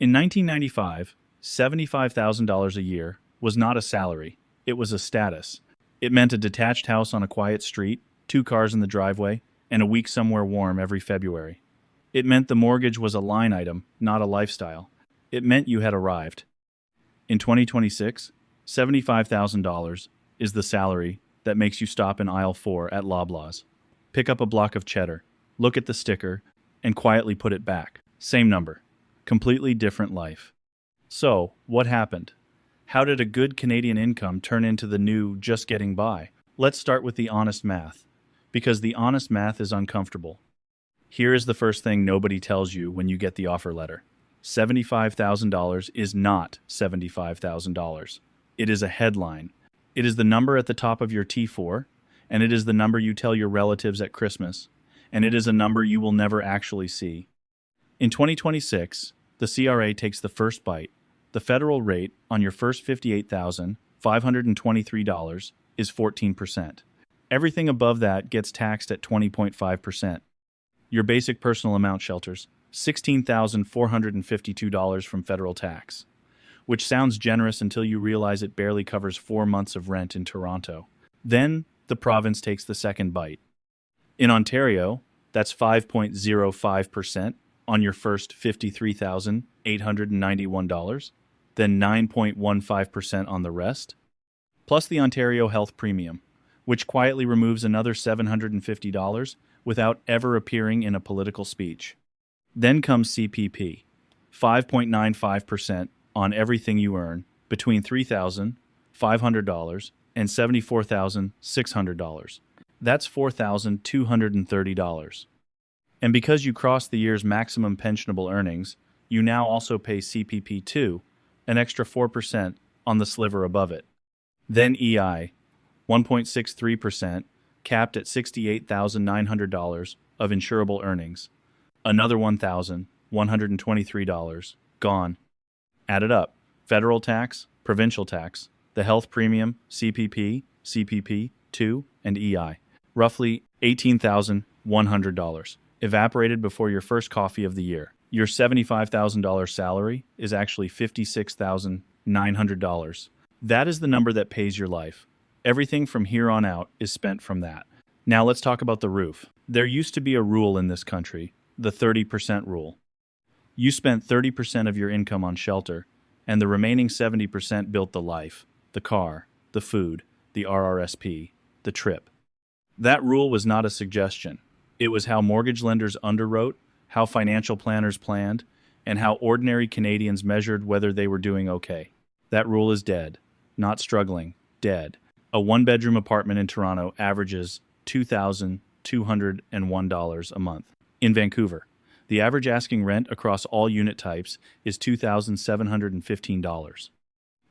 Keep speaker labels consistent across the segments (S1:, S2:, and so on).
S1: In 1995, $75,000 a year was not a salary, it was a status. It meant a detached house on a quiet street, 2 cars in the driveway, and a week somewhere warm every February. It meant the mortgage was a line item, not a lifestyle. It meant you had arrived. In 2026, $75,000 is the salary that makes you stop in aisle 4 at Loblaws. Pick up a block of cheddar, look at the sticker, and quietly put it back. Same number. Completely different life. So, what happened? How did a good Canadian income turn into the new just getting by? Let's start with the honest math, because the honest math is uncomfortable. Here is the first thing nobody tells you when you get the offer letter. $75,000 is not $75,000. It is a headline. It is the number at the top of your T4, and it is the number you tell your relatives at Christmas, and it is a number you will never actually see. In 2026, the CRA takes the first bite. The federal rate on your first $58,523 is 14%. Everything above that gets taxed at 20.5%. Your basic personal amount shelters $16,452 from federal tax, which sounds generous until you realize it barely covers 4 months of rent in Toronto. Then, the province takes the second bite. In Ontario, that's 5.05% on your first $53,891, then 9.15% on the rest, plus the Ontario Health Premium, which quietly removes another $750 without ever appearing in a political speech. Then comes CPP, 5.95% on everything you earn between $3,500 and $74,600. That's $4,230. And because you crossed the year's maximum pensionable earnings, you now also pay CPP2, an extra 4% on the sliver above it. Then EI, 1.63%, capped at $68,900 of insurable earnings. Another $1,123 gone. Add it up. Federal tax, provincial tax, the health premium, CPP, CPP2, and EI. Roughly $18,100. Evaporated before your first coffee of the year. Your $75,000 salary is actually $56,900. That is the number that pays your life. Everything from here on out is spent from that. Now let's talk about the roof. There used to be a rule in this country, the 30% rule. You spent 30% of your income on shelter, and the remaining 70% built the life, the car, the food, the RRSP, the trip. That rule was not a suggestion. It was how mortgage lenders underwrote, how financial planners planned, and how ordinary Canadians measured whether they were doing okay. That rule is dead. Not struggling, dead. A one-bedroom apartment in Toronto averages $2,201 a month. In Vancouver, the average asking rent across all unit types is $2,715.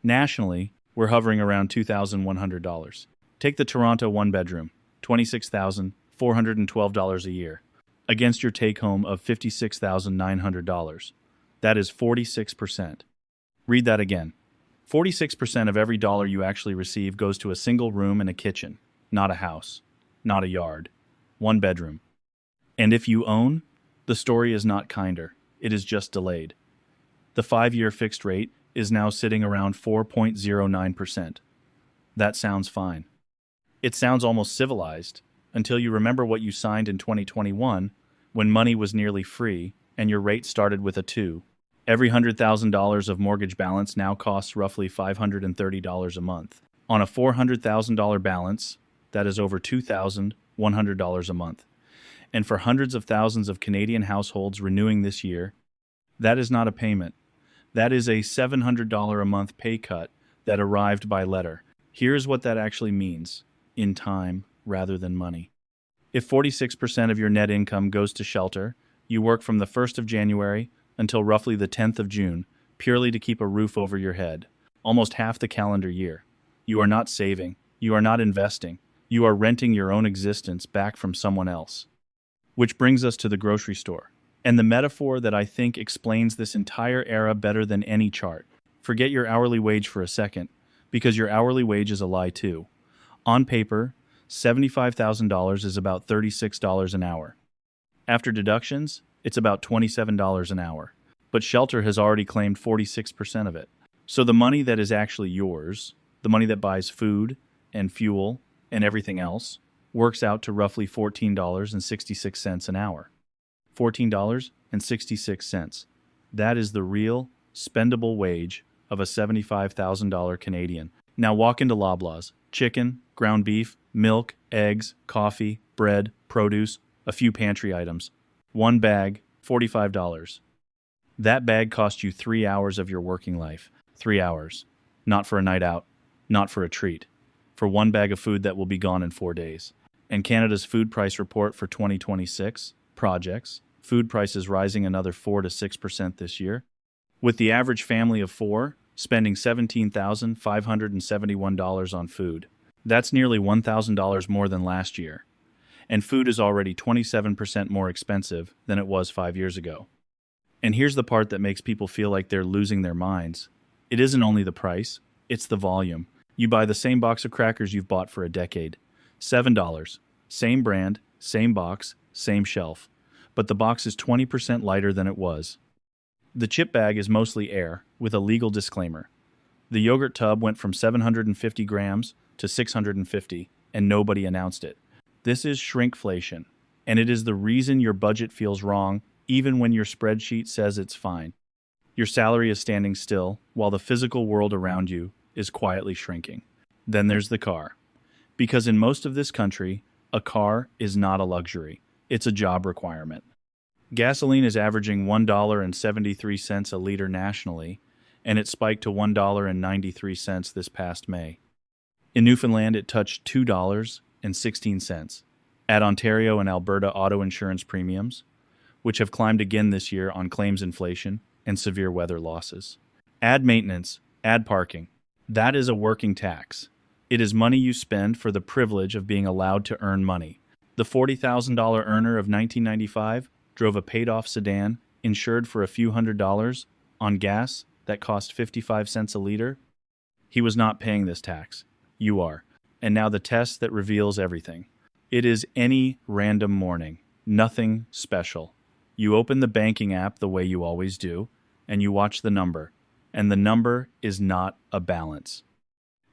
S1: Nationally, we're hovering around $2,100. Take the Toronto one-bedroom, $26,412 a year, against your take-home of $56,900. That is 46%. Read that again. 46% of every dollar you actually receive goes to a single room and a kitchen, not a house, not a yard, one bedroom. And if you own, the story is not kinder, it is just delayed. The 5-year fixed rate is now sitting around 4.09%. That sounds fine. It sounds almost civilized, until you remember what you signed in 2021 when money was nearly free and your rate started with a 2. Every $100,000 of mortgage balance now costs roughly $530 a month. On a $400,000 balance, that is over $2,100 a month. And for hundreds of thousands of Canadian households renewing this year, that is not a payment. That is a $700 a month pay cut that arrived by letter. Here's what that actually means, in time rather than money. If 46% of your net income goes to shelter, you work from the 1st of January until roughly the 10th of June, purely to keep a roof over your head, almost half the calendar year. You are not saving, you are not investing, you are renting your own existence back from someone else. Which brings us to the grocery store, and the metaphor that I think explains this entire era better than any chart. Forget your hourly wage for a second, because your hourly wage is a lie too. On paper, $75,000 is about $36 an hour. After deductions, it's about $27 an hour. but shelter has already claimed 46% of it. So the money that is actually yours, the money that buys food and fuel and everything else, works out to roughly $14.66 an hour. $14.66. That is the real, spendable wage of a $75,000 Canadian. Now walk into Loblaws. Chicken, ground beef, milk, eggs, coffee, bread, produce, a few pantry items. One bag, $45. That bag cost you 3 hours of your working life. 3 hours. Not for a night out, not for a treat. For one bag of food that will be gone in 4 days. And Canada's food price report for 2026 projects food prices rising another 4 to 6% this year, with the average family of 4 spending $17,571 on food. That's nearly $1,000 more than last year. And food is already 27% more expensive than it was 5 years ago. And here's the part that makes people feel like they're losing their minds. It isn't only the price, it's the volume. You buy the same box of crackers you've bought for a decade. $7. Same brand, same box, same shelf. But the box is 20% lighter than it was. The chip bag is mostly air, with a legal disclaimer. The yogurt tub went from 750 grams to 650, and nobody announced it. This is shrinkflation, and it is the reason your budget feels wrong even when your spreadsheet says it's fine. Your salary is standing still, while the physical world around you is quietly shrinking. Then there's the car. Because in most of this country, a car is not a luxury. It's a job requirement. Gasoline is averaging $1.73 a liter nationally, and it spiked to $1.93 this past May. In Newfoundland, it touched $2.16. Add Ontario and Alberta auto insurance premiums, which have climbed again this year on claims inflation and severe weather losses. Add maintenance, add parking. That is a working tax. It is money you spend for the privilege of being allowed to earn money. The $40,000 earner of 1995 drove a paid-off sedan insured for a few $100s on gas that cost 55 cents a liter. He was not paying this tax. You are. And now the test that reveals everything. It is any random morning. Nothing special. You open the banking app the way you always do, and you watch the number. And the number is not a balance.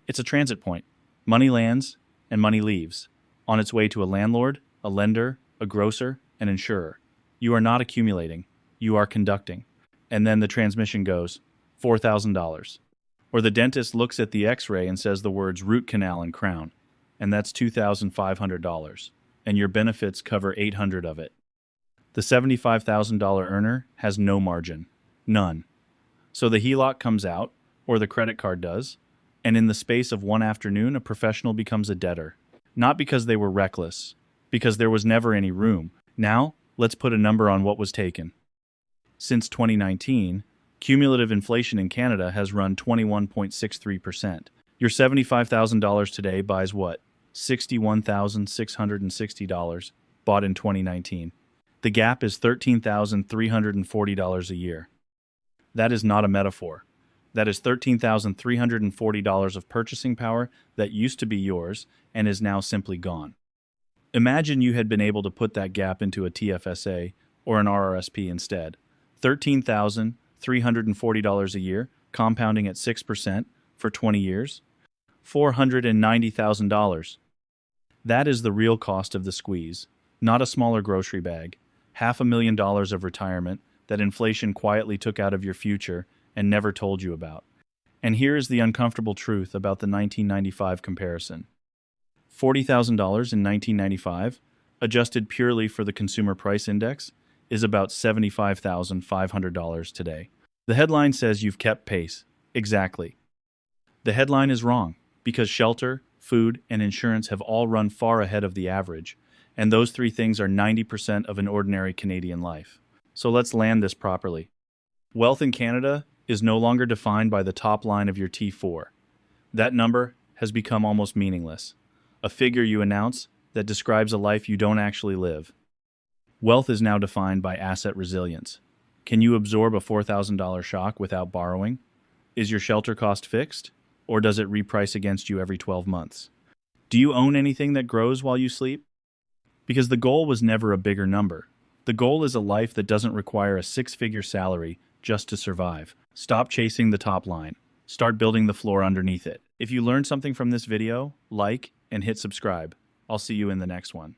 S1: It's a transit point. Money lands and money leaves, on its way to a landlord, a lender, a grocer, an insurer. You are not accumulating. You are conducting. And then the transmission goes, $4,000. Or the dentist looks at the x-ray and says the words root canal and crown, and that's $2,500. And your benefits cover $800 of it. The $75,000 earner has no margin. None. So the HELOC comes out, or the credit card does, and in the space of one afternoon, a professional becomes a debtor. Not because they were reckless, because there was never any room. Now, let's put a number on what was taken. Since 2019, cumulative inflation in Canada has run 21.63%. Your $75,000 today buys what? $61,660, bought in 2019. The gap is $13,340 a year. That is not a metaphor. That is $13,340 of purchasing power that used to be yours and is now simply gone. Imagine you had been able to put that gap into a TFSA or an RRSP instead. $13,340 a year, compounding at 6% for 20 years. $490,000. That is the real cost of the squeeze, not a smaller grocery bag. $500,000 of retirement that inflation quietly took out of your future and never told you about. And here is the uncomfortable truth about the 1995 comparison. $40,000 in 1995, adjusted purely for the Consumer Price Index, is about $75,500 today. The headline says you've kept pace. Exactly. The headline is wrong, because shelter, food, and insurance have all run far ahead of the average, and those three things are 90% of an ordinary Canadian life. So let's land this properly. Wealth in Canada is no longer defined by the top line of your T4. That number has become almost meaningless, a figure you announce that describes a life you don't actually live. Wealth is now defined by asset resilience. Can you absorb a $4,000 shock without borrowing? Is your shelter cost fixed, or does it reprice against you every 12 months? Do you own anything that grows while you sleep? Because the goal was never a bigger number. The goal is a life that doesn't require a six-figure salary just to survive. Stop chasing the top line. Start building the floor underneath it. If you learned something from this video, like and hit subscribe. I'll see you in the next one.